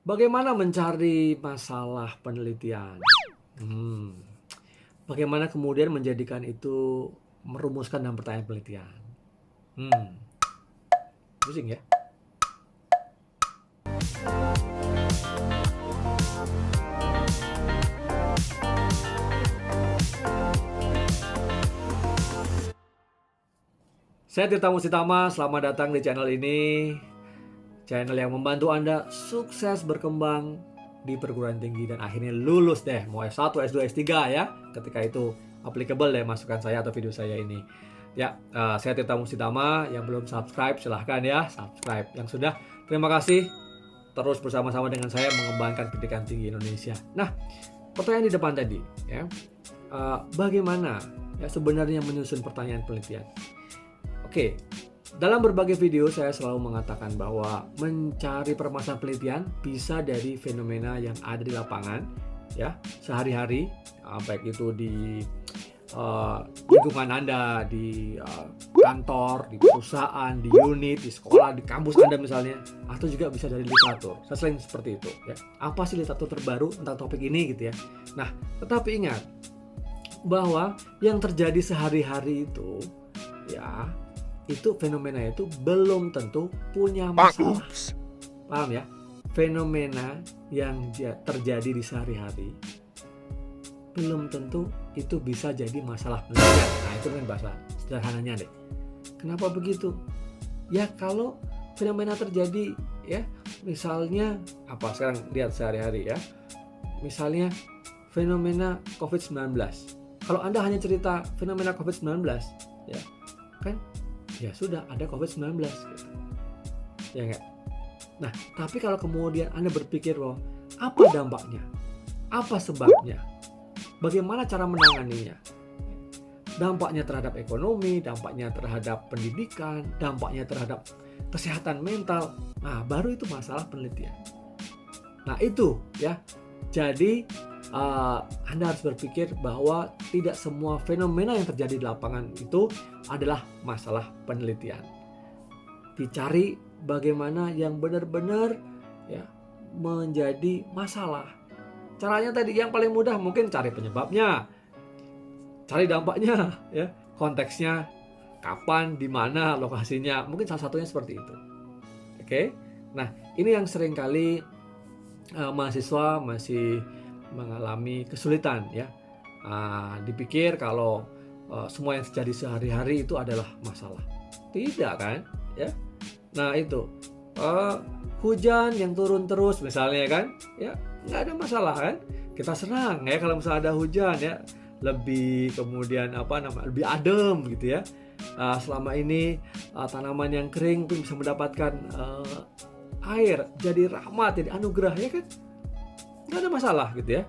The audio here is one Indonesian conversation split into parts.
Bagaimana mencari masalah penelitian? Hmm, Bagaimana kemudian menjadikan itu merumuskan dalam pertanyaan penelitian? Hmm, Pusing ya. Saya Tirta Musitama, selamat datang di channel ini. Channel yang membantu Anda sukses berkembang di perguruan tinggi dan akhirnya lulus deh. Mau S1, S2, S3 ya. Ketika itu applicable deh masukan saya atau video saya ini. Ya, saya Tirta Musitama. Yang belum subscribe silahkan ya subscribe. Yang sudah, terima kasih. Terus bersama-sama dengan saya mengembangkan pendidikan tinggi Indonesia. Nah, pertanyaan di depan tadi ya, bagaimana ya sebenarnya menyusun pertanyaan penelitian? Oke, dalam berbagai video saya selalu mengatakan bahwa mencari permasalahan penelitian bisa dari fenomena yang ada di lapangan ya sehari-hari, baik itu di lingkungan Anda, di kantor, di perusahaan, di unit, di sekolah, di kampus Anda misalnya, atau juga bisa dari literatur. Saya sering seperti itu ya. Apa sih literatur terbaru tentang topik ini gitu ya. Nah, tetapi ingat bahwa yang terjadi sehari-hari itu ya, itu fenomena itu belum tentu punya masalah. Paham ya? Fenomena yang terjadi di sehari-hari belum tentu itu bisa jadi masalah penelitian. Nah, itu kan bahasa sederhananya deh. Kenapa begitu? Ya kalau fenomena terjadi ya, misalnya apa sekarang lihat sehari-hari ya. Misalnya fenomena COVID-19. Kalau Anda hanya cerita fenomena COVID-19 ya, kan ya sudah ada COVID-19 gitu. Ya enggak? Nah, tapi kalau kemudian Anda berpikir bahwa apa dampaknya? Apa sebabnya? Bagaimana cara menanganinya? Dampaknya terhadap ekonomi, dampaknya terhadap pendidikan, dampaknya terhadap kesehatan mental. Nah, baru itu masalah penelitian. Nah, itu ya. Jadi Anda harus berpikir bahwa tidak semua fenomena yang terjadi di lapangan itu adalah masalah penelitian. Dicari bagaimana yang benar-benar ya menjadi masalah. Caranya tadi yang paling mudah mungkin cari penyebabnya, cari dampaknya, ya konteksnya, kapan, di mana, lokasinya. Mungkin salah satunya seperti itu. Oke, nah ini yang seringkali mahasiswa masih mengalami kesulitan ya. Dipikir kalau semua yang terjadi sehari-hari itu adalah masalah. Tidak kan? Ya. Nah itu hujan yang turun terus misalnya kan, ya nggak ada masalah kan? Kita senang ya kalau misalnya ada hujan ya, lebih kemudian lebih adem gitu ya. Selama ini tanaman yang kering pun bisa mendapatkan air, jadi rahmat, jadi anugerah ya kan? Nggak ada masalah gitu ya.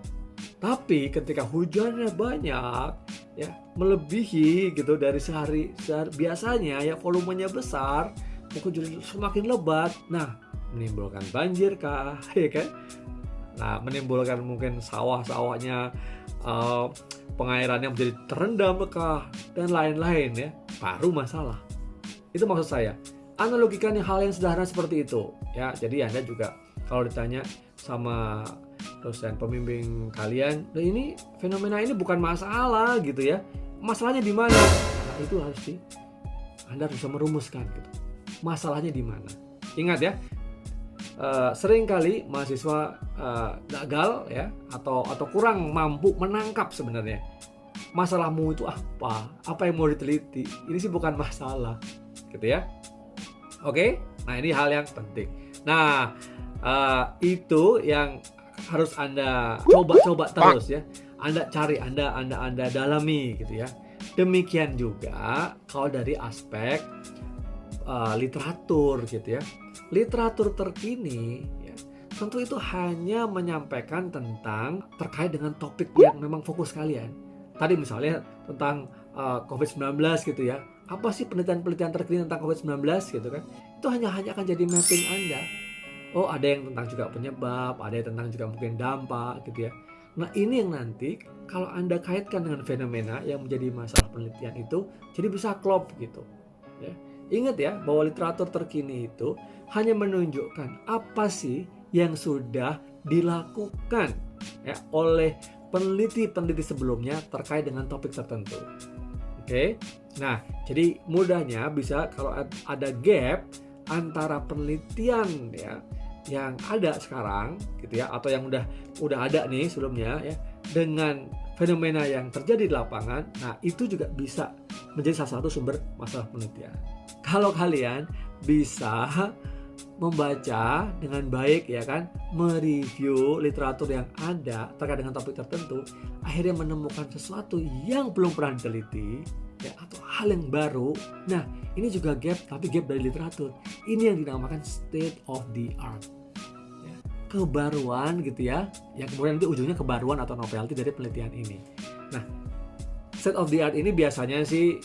Tapi ketika hujannya banyak ya, melebihi gitu dari sehari biasanya ya, volumenya besar, mungkin jadi semakin lebat. Nah, menimbulkan banjir kah, ya kan? Nah, menimbulkan mungkin sawah-sawahnya pengairannya menjadi terendam kah dan lain-lain ya. Baru masalah. Itu maksud saya. Analogikan hal yang sederhana seperti itu ya. Jadi Anda juga kalau ditanya sama dosen pembimbing kalian, nah ini fenomena ini bukan masalah gitu ya. Masalahnya di mana? Nah, itu harus Anda bisa merumuskan gitu. Masalahnya di mana? Ingat ya, seringkali mahasiswa gagal ya atau kurang mampu menangkap sebenarnya masalahmu itu apa yang mau diteliti. Ini sih bukan masalah, gitu ya. Oke, nah ini hal yang penting. Nah, itu yang harus Anda coba terus ya. Anda cari, Anda dalami gitu ya. Demikian juga kalau dari aspek literatur gitu ya. Literatur terkini ya, tentu itu hanya menyampaikan tentang terkait dengan topik yang memang fokus kalian. Tadi misalnya tentang COVID-19 gitu ya. Apa sih penelitian-penelitian terkini tentang COVID-19 gitu kan? Itu hanya akan jadi mapping Anda. Oh, ada yang tentang juga penyebab, ada yang tentang juga mungkin dampak gitu ya. Nah, ini yang nanti kalau Anda kaitkan dengan fenomena yang menjadi masalah penelitian itu, jadi bisa klop gitu. Ya. Ingat ya, bahwa literatur terkini itu hanya menunjukkan apa sih yang sudah dilakukan ya oleh peneliti-peneliti sebelumnya terkait dengan topik tertentu. Oke. Nah, jadi mudahnya bisa kalau ada gap antara penelitian ya yang ada sekarang gitu ya, atau yang udah ada nih sebelumnya ya, dengan fenomena yang terjadi di lapangan. Nah, itu juga bisa menjadi salah satu sumber masalah penelitian. Kalau kalian bisa membaca dengan baik ya kan, mereview literatur yang ada terkait dengan topik tertentu, akhirnya menemukan sesuatu yang belum pernah diteliti ya, atau hal yang baru. Nah, ini juga gap, tapi gap dari literatur. Ini yang dinamakan state of the art ya, kebaruan gitu ya, yang kemudian nanti ujungnya kebaruan atau novelty dari penelitian ini. Nah, state of the art ini biasanya sih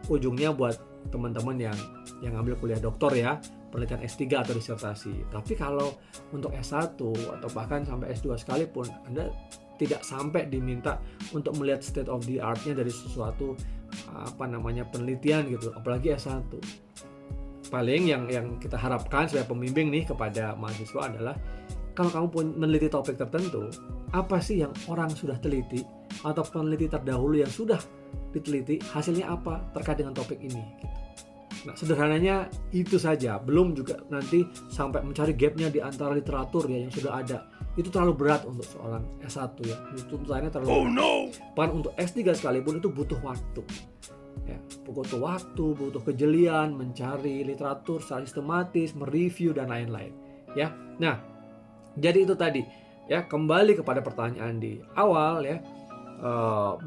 ujungnya buat teman-teman yang ngambil kuliah doktor ya, penelitian S3 atau disertasi. Tapi kalau untuk S1 atau bahkan sampai S2 sekalipun, Anda tidak sampai diminta untuk melihat state of the art-nya dari sesuatu penelitian gitu, apalagi S1. Paling yang kita harapkan sebagai pembimbing nih kepada mahasiswa adalah kalau kamu pun meneliti topik tertentu, apa sih yang orang sudah teliti atau peneliti terdahulu yang sudah diteliti, hasilnya apa terkait dengan topik ini gitu. Nah, sederhananya itu saja, belum juga nanti sampai mencari gapnya di antara literatur ya yang sudah ada. Itu terlalu berat untuk seorang S1 ya, tuntutannya terlalu berat. Bahkan untuk S3 sekalipun itu butuh waktu ya, butuh waktu, butuh kejelian mencari literatur secara sistematis, mereview dan lain-lain ya. Nah, jadi itu tadi ya, kembali kepada pertanyaan di awal ya,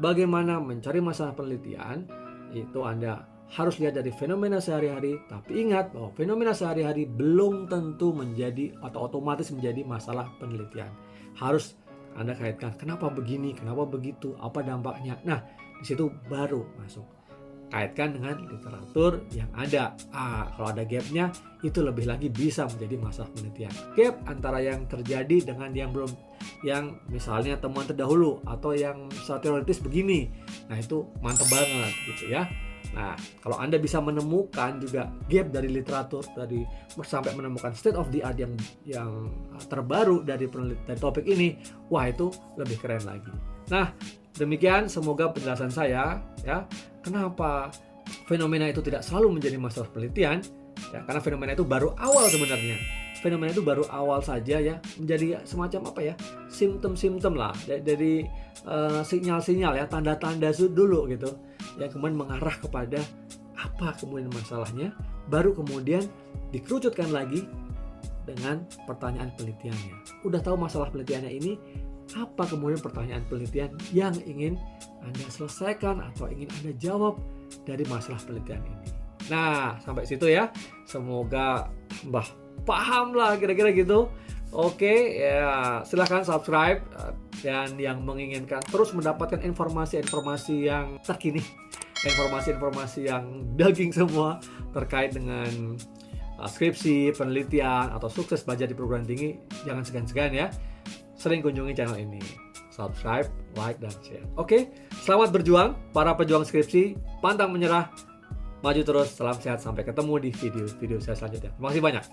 bagaimana mencari masalah penelitian. Itu Anda harus lihat dari fenomena sehari-hari, tapi ingat bahwa fenomena sehari-hari belum tentu menjadi atau otomatis menjadi masalah penelitian. Harus Anda kaitkan, kenapa begini, kenapa begitu, apa dampaknya. Nah, di situ baru masuk. Kaitkan dengan literatur yang ada. Kalau ada gapnya, itu lebih lagi bisa menjadi masalah penelitian. Gap antara yang terjadi dengan yang belum, yang misalnya temuan terdahulu atau yang secara teoritis begini. Nah, itu mantap banget gitu ya. Nah, kalau Anda bisa menemukan juga gap dari literatur, dari sampai menemukan state of the art yang terbaru dari topik ini, wah itu lebih keren lagi. Nah, demikian semoga penjelasan saya ya, kenapa fenomena itu tidak selalu menjadi masalah penelitian ya, karena fenomena itu baru awal sebenarnya. Fenomena itu baru awal saja ya, menjadi semacam apa ya, simptom-simptom lah dari sinyal-sinyal ya, tanda-tanda dulu gitu yang kemudian mengarah kepada apa kemudian masalahnya, baru kemudian dikerucutkan lagi dengan pertanyaan penelitiannya. Udah tahu masalah penelitiannya ini, apa kemudian pertanyaan penelitian yang ingin Anda selesaikan atau ingin Anda jawab dari masalah penelitian ini. Nah, sampai situ ya, semoga Mbah paham lah kira-kira gitu. Oke ya, silahkan subscribe, dan yang menginginkan terus mendapatkan informasi-informasi yang terkini, informasi-informasi yang daging semua terkait dengan skripsi, penelitian, atau sukses belajar di perguruan tinggi, jangan segan-segan ya, sering kunjungi channel ini. Subscribe, like, dan share. Oke, selamat berjuang para pejuang skripsi, pantang menyerah, maju terus, salam sehat, sampai ketemu di video-video saya selanjutnya. Terima kasih banyak.